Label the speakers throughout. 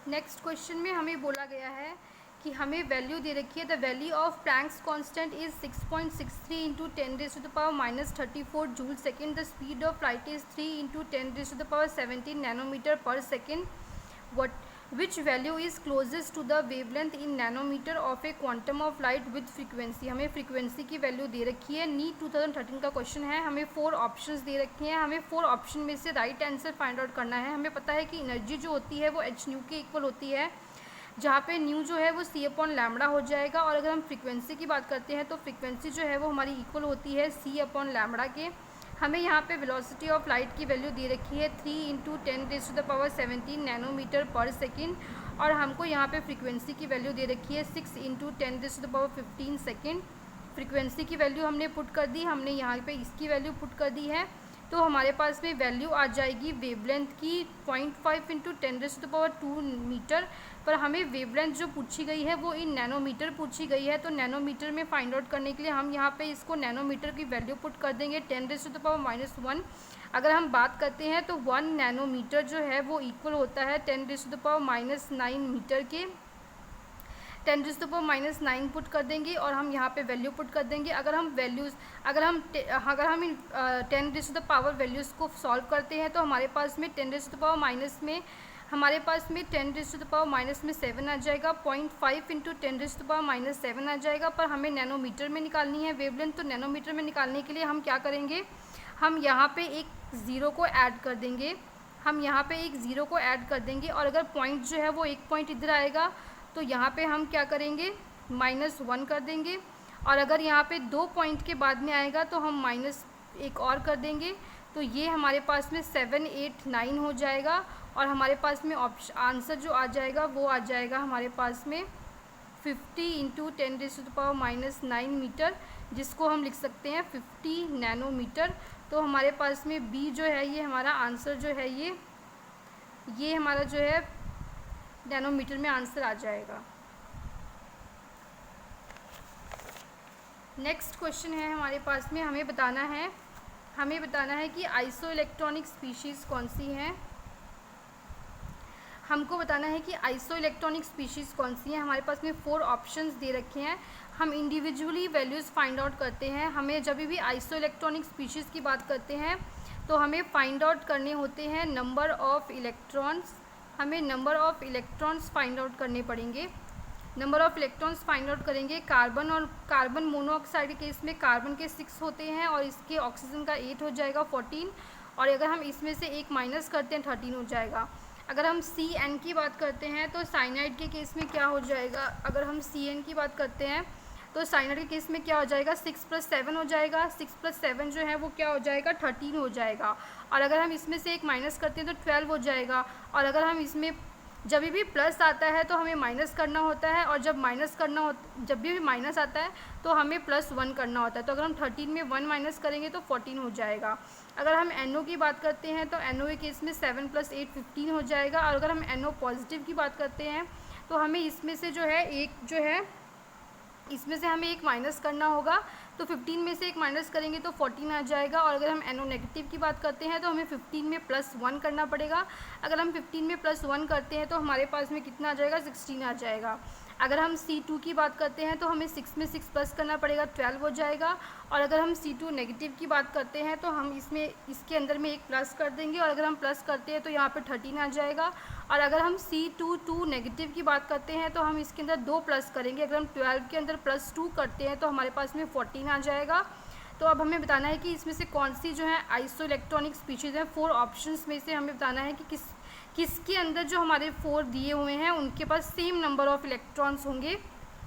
Speaker 1: Next question में हमें बोला गया है कि हमें वैल्यू दे रखी है, the value of Planck's constant is 6.63 into 10⁻⁻34 joule second, the speed of light is 3 into 10⁻17 nanometre पर second, which value is closest to the wavelength in nanometre of a quantum of light with frequency. हमें frequency की value दे रखी है, NEET 2013 का question है। हमें 4 options दे रखे हैं, हमें 4 ऑप्शन में से राइट आंसर फाइंड आउट करना है। हमें पता है कि एनर्जी जो होती है वो h न्यू के इक्वल होती है, जहाँ पे न्यू जो है वो c/λ हो जाएगा। और अगर हम फ्रीक्वेंसी की बात करते हैं तो फ्रीक्वेंसी जो है वो हमारी इक्वल होती है c/λ के। हमें यहाँ पे वेलोसिटी ऑफ लाइट की वैल्यू दे रखी है 3 इंटू 10⁻17 नैनोमीटर पर सेकेंड, और हमको यहाँ पे फ्रीक्वेंसी की वैल्यू दे रखी है 6 इंटू 10⁻15 सेकेंड। फ्रीक्वेंसी की वैल्यू हमने पुट कर दी, हमने यहाँ पे इसकी वैल्यू पुट कर दी है, तो हमारे पास में वैल्यू आ जाएगी वेवलेंथ की 0.5 इंटू 10⁻2 मीटर। पर हमें वेवलेंथ जो पूछी गई है वो इन नैनोमीटर पूछी गई है, तो नैनोमीटर में फाइंड आउट करने के लिए हम यहाँ पे इसको नैनोमीटर की वैल्यू पुट कर देंगे 10⁻⁻1। अगर हम बात करते हैं तो 1 नैनोमीटर जो है वो इक्वल होता है 10⁻⁹ मीटर के। 10⁻⁹ पुट कर देंगे और हम यहाँ पे वैल्यू पुट कर देंगे। अगर हम इन 10⁻ वैल्यूज़ को सॉल्व करते हैं तो हमारे पास में 10⁻⁻ में हमारे पास में 10⁻⁻7 आ जाएगा, 0.5 इंटू 10⁻⁻7 आ जाएगा। पर हमें नैनोमीटर में निकालनी है वेवलेंथ, तो नैनोमीटर में निकालने के लिए हम क्या करेंगे, हम यहाँ पे एक ज़ीरो को ऐड कर देंगे, और अगर पॉइंट जो है वो एक पॉइंट इधर आएगा तो यहाँ पे हम क्या करेंगे, -1 कर देंगे। और अगर यहाँ पे 2 पॉइंट के बाद में आएगा तो हम -1 और कर देंगे, तो ये हमारे पास में 7, 8, 9 हो जाएगा। और हमारे पास में आंसर जो आ जाएगा वो आ जाएगा हमारे पास में 50 इंटू 10⁻⁹ मीटर, जिसको हम लिख सकते हैं 50 नैनोमीटर। तो हमारे पास में बी जो है ये हमारा आंसर जो है ये हमारा जो है नैनोमीटर में आंसर आ जाएगा। नेक्स्ट क्वेश्चन है हमारे पास में, हमें बताना है कि आइसो इलेक्ट्रॉनिक स्पीशीज़ कौन सी हैं। हमको बताना है कि आइसो इलेक्ट्रॉनिक स्पीशीज़ कौन सी हैं। हमारे पास में 4 ऑप्शंस दे रखे हैं, हम इंडिविजुअली वैल्यूज़ फाइंड आउट करते हैं। हमें जब भी आइसो इलेक्ट्रॉनिक स्पीशीज़ की बात करते हैं तो हमें फाइंड आउट करने होते हैं नंबर ऑफ़ इलेक्ट्रॉन्स। हमें number of electrons find out करने पड़ेंगे। Number of electrons find out करेंगे। कार्बन मोनोऑक्साइड के केस में कार्बन के 6 होते हैं और इसके ऑक्सीजन का 8 हो जाएगा 14, और अगर हम इसमें से एक माइनस करते हैं 13 हो जाएगा। अगर हम CN की बात करते हैं तो साइनाइड के केस में क्या हो जाएगा, अगर हम CN की बात करते हैं तो साइनाइड के केस में क्या हो जाएगा, 6 + 7 हो जाएगा। 6 + 7 जो है वो क्या हो जाएगा, 13 हो जाएगा। और अगर हम इसमें से एक माइनस करते हैं तो 12 हो जाएगा। और अगर हम इसमें जब भी प्लस आता है तो हमें माइनस करना होता है, और जब भी माइनस आता है तो हमें +1 करना होता है। तो अगर हम 13 में 1 माइनस करेंगे तो 14 हो जाएगा। अगर हम NO की बात करते हैं तो NO के केस में 7 + 8 15 हो जाएगा। और अगर हम NO पॉजिटिव की बात करते हैं तो हमें इसमें से हमें एक माइनस करना होगा, तो 15 में से एक माइनस करेंगे तो 14 आ जाएगा। और अगर हम NO नेगेटिव की बात करते हैं तो हमें 15 में +1 करना पड़ेगा। अगर हम 15 में +1 करते हैं तो हमारे पास में कितना आ जाएगा, 16 आ जाएगा। अगर हम C2 की बात करते हैं तो हमें 6 में 6 प्लस करना पड़ेगा, 12 हो जाएगा। और अगर हम C2 नेगेटिव की बात करते हैं तो हम इसके अंदर में एक प्लस कर देंगे, और अगर हम प्लस करते हैं तो यहाँ पे 13 आ जाएगा। और अगर हम C2 नेगेटिव की बात करते हैं तो हम इसके अंदर 2 प्लस करेंगे। अगर हम 12 के अंदर +2 करते हैं तो हमारे पास में 14 आ जाएगा। तो अब हमें बताना है कि इसमें से कौन सी जो है आइसो इलेक्ट्रॉनिक स्पीशीज़ हैं। 4 ऑप्शंस में से हमें बताना है कि किसके अंदर जो हमारे 4 दिए हुए हैं उनके पास सेम नंबर ऑफ़ इलेक्ट्रॉन्स होंगे।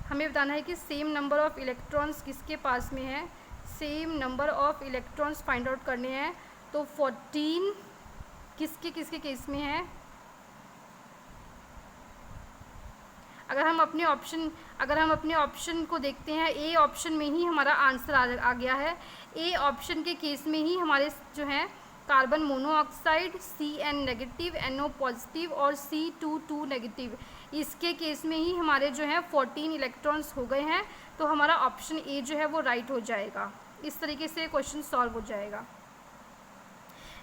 Speaker 1: हमें बताना है कि सेम नंबर ऑफ़ इलेक्ट्रॉन्स किसके पास में है, same number of electrons find out करने हैं। तो 14 किसके केस में है। अगर हम अपने ऑप्शन को देखते हैं, ए ऑप्शन में ही हमारा आंसर आ गया है। ए ऑप्शन के केस में ही हमारे जो हैं carbon monoxide, CN negative, NO positive और C2 नेगेटिव, इसके केस में ही हमारे जो है 14 इलेक्ट्रॉन्स हो गए हैं। तो हमारा ऑप्शन ए जो है वो राइट हो जाएगा। इस तरीके से क्वेश्चन सॉल्व हो जाएगा।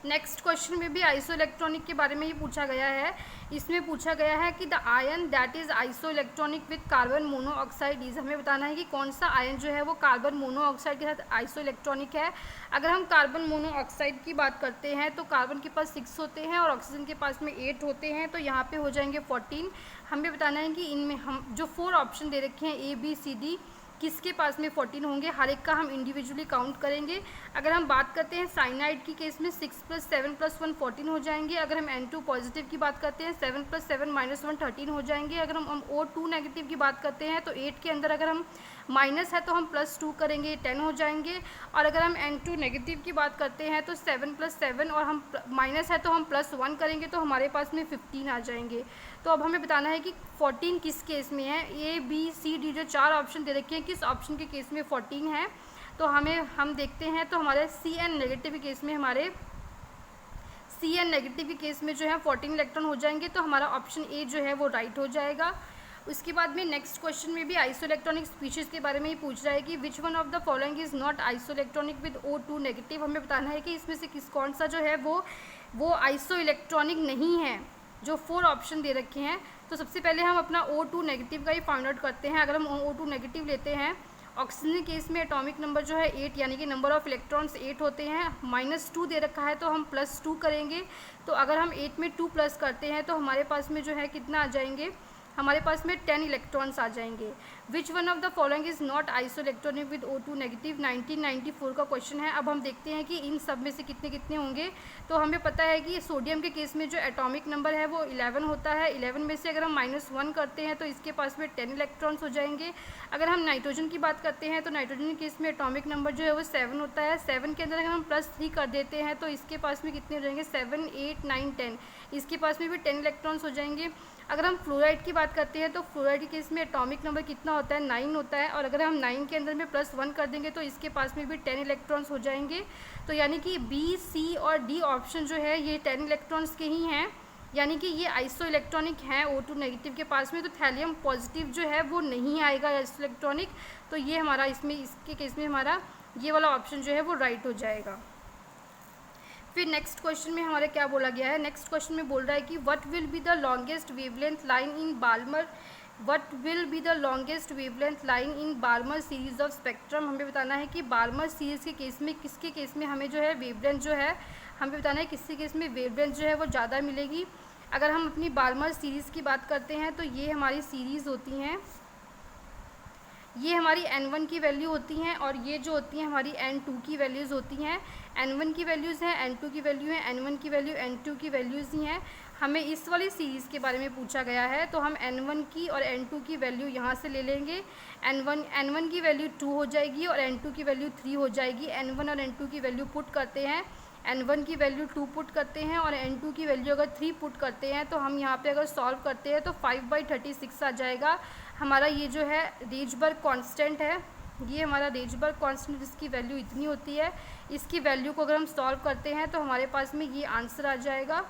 Speaker 1: नेक्स्ट क्वेश्चन में भी आइसोइलेक्ट्रॉनिक के बारे में ही पूछा गया है। इसमें पूछा गया है कि the ion that is isoelectronic with carbon monoxide is, हमें बताना है कि कौन सा आयन जो है वो कार्बन मोनोऑक्साइड के साथ आइसोइलेक्ट्रॉनिक है। अगर हम कार्बन मोनोऑक्साइड की बात करते हैं तो कार्बन के पास 6 होते हैं और ऑक्सीजन के पास में 8 होते हैं, तो यहाँ पे हो जाएंगे 14। हमें बताना है कि इनमें हम जो 4 ऑप्शन दे रखे हैं ए बी सी डी, किसके पास में 14 होंगे, हर एक का हम इंडिविजुअली काउंट करेंगे। अगर हम बात करते हैं साइनाइड की केस में 6 + 7 + 1 14 हो जाएंगे। अगर हम N2 पॉजिटिव की बात करते हैं 7 + 7 - 1 13 हो जाएंगे। अगर हम O2 नेगेटिव की बात करते हैं तो 8 के अंदर अगर हम माइनस है तो हम +2 करेंगे, 10 हो जाएंगे। और अगर हम N2 नेगेटिव की बात करते हैं तो 7 + 7 और हम माइनस है तो हम +1 करेंगे, तो हमारे पास में 15 आ जाएंगे। तो अब हमें बताना है कि 14 किस केस में है। ए बी सी डी जो 4 ऑप्शन दे रखे हैं, किस ऑप्शन के केस में 14 है। तो हम देखते हैं तो हमारे CN नेगेटिव के केस में जो है 14 इलेक्ट्रॉन हो जाएंगे, तो हमारा ऑप्शन ए जो है वो राइट हो जाएगा। उसके बाद में नेक्स्ट क्वेश्चन में भी आइसोइलेक्ट्रॉनिक स्पीशीज़ के बारे में ही पूछ रहा है कि which one of the following is not isoelectronic with O2 negative. हमें बताना है कि इसमें से कौन सा जो है वो आइसोइलेक्ट्रॉनिक नहीं है। जो 4 ऑप्शन दे रखे हैं, तो सबसे पहले हम अपना O2 नेगेटिव का ही फाइंड आउट करते हैं। अगर हम O2 नेगेटिव लेते हैं, ऑक्सीजन केस में एटॉमिक नंबर जो है 8, यानी कि नंबर ऑफ इलेक्ट्रॉन्स 8 होते हैं। -2 दे रखा है तो हम +2 करेंगे। तो अगर हम 8 में 2 प्लस करते हैं तो हमारे पास में जो है कितना आ जाएंगे, हमारे पास में 10 इलेक्ट्रॉन्स आ जाएंगे। Which one of the following is not isoelectronic with O2 negative, 1994 का क्वेश्चन है। अब हम देखते हैं कि इन सब में से कितने कितने होंगे। तो हमें पता है कि सोडियम के केस में जो एटॉमिक नंबर है वो 11 होता है। 11 में से अगर हम -1 करते हैं तो इसके पास में 10 इलेक्ट्रॉन्स हो जाएंगे। अगर हम नाइट्रोजन की बात करते हैं तो नाइट्रोजन के केस में एटॉमिक नंबर जो है वो 7 होता है। 7 के अंदर अगर हम +3 कर देते हैं तो इसके पास में कितने हो जाएंगे, 7 8 9 10, इसके पास में भी 10 इलेक्ट्रॉन्स हो जाएंगे। अगर हम फ्लोराइड की बात करते हैं तो फ्लोराइड के केस में एटॉमिक नंबर कितना होता है, 9 होता है। और अगर हम 9 के अंदर में +1 कर देंगे तो इसके पास में भी 10 इलेक्ट्रॉन्स हो जाएंगे। तो यानी कि बी सी और डी ऑप्शन जो है ये 10 इलेक्ट्रॉन्स के ही हैं, यानी कि ये आइसोइलेक्ट्रॉनिक हैं O2 नेगेटिव के पास में। तो थैलियम पॉजिटिव जो है वो नहीं आएगा आइसोइलेक्ट्रॉनिक। तो ये हमारा इसके केस में हमारा ये वाला ऑप्शन जो है वो राइट हो जाएगा। फिर नेक्स्ट क्वेश्चन में हमारे क्या बोला गया है, नेक्स्ट क्वेश्चन में बोल रहा है कि what will be the longest wavelength line in Balmer, what will be the longest wavelength line in Balmer series of spectrum. हमें बताना है कि बाल्मर सीरीज़ के केस में किसके केस में हमें जो है वेवलेंथ जो है, हमें बताना है किसके केस में वेवलेंथ जो है वो ज़्यादा मिलेगी। अगर हम अपनी बाल्मर सीरीज़ की बात करते हैं तो ये हमारी सीरीज़ होती हैं, ये हमारी N1 की वैल्यू होती हैं और ये जो होती हैं हमारी N2 की वैल्यूज़ होती हैं। N1 की वैल्यूज़ हैं, N2 की वैल्यू है, N1 की वैल्यू N2 की वैल्यूज़ ही हैं। हमें इस वाली सीरीज़ के बारे में पूछा गया है, तो हम N1 की और N2 की वैल्यू यहाँ से ले लेंगे। N1 की वैल्यू 2 हो जाएगी और N2 की वैल्यू 3 हो जाएगी। N1 और N2 की वैल्यू पुट करते हैं, N1 की वैल्यू 2 पुट करते हैं और N2 की वैल्यू अगर 3 पुट करते हैं तो हम यहाँ पे अगर सॉल्व करते हैं तो 5/36 आ जाएगा। हमारा ये जो है रेजबर्ग कांस्टेंट है, ये हमारा रेजबर्ग कांस्टेंट जिसकी वैल्यू इतनी होती है, इसकी वैल्यू को अगर हम सॉल्व करते हैं तो हमारे पास में ये आंसर आ जाएगा।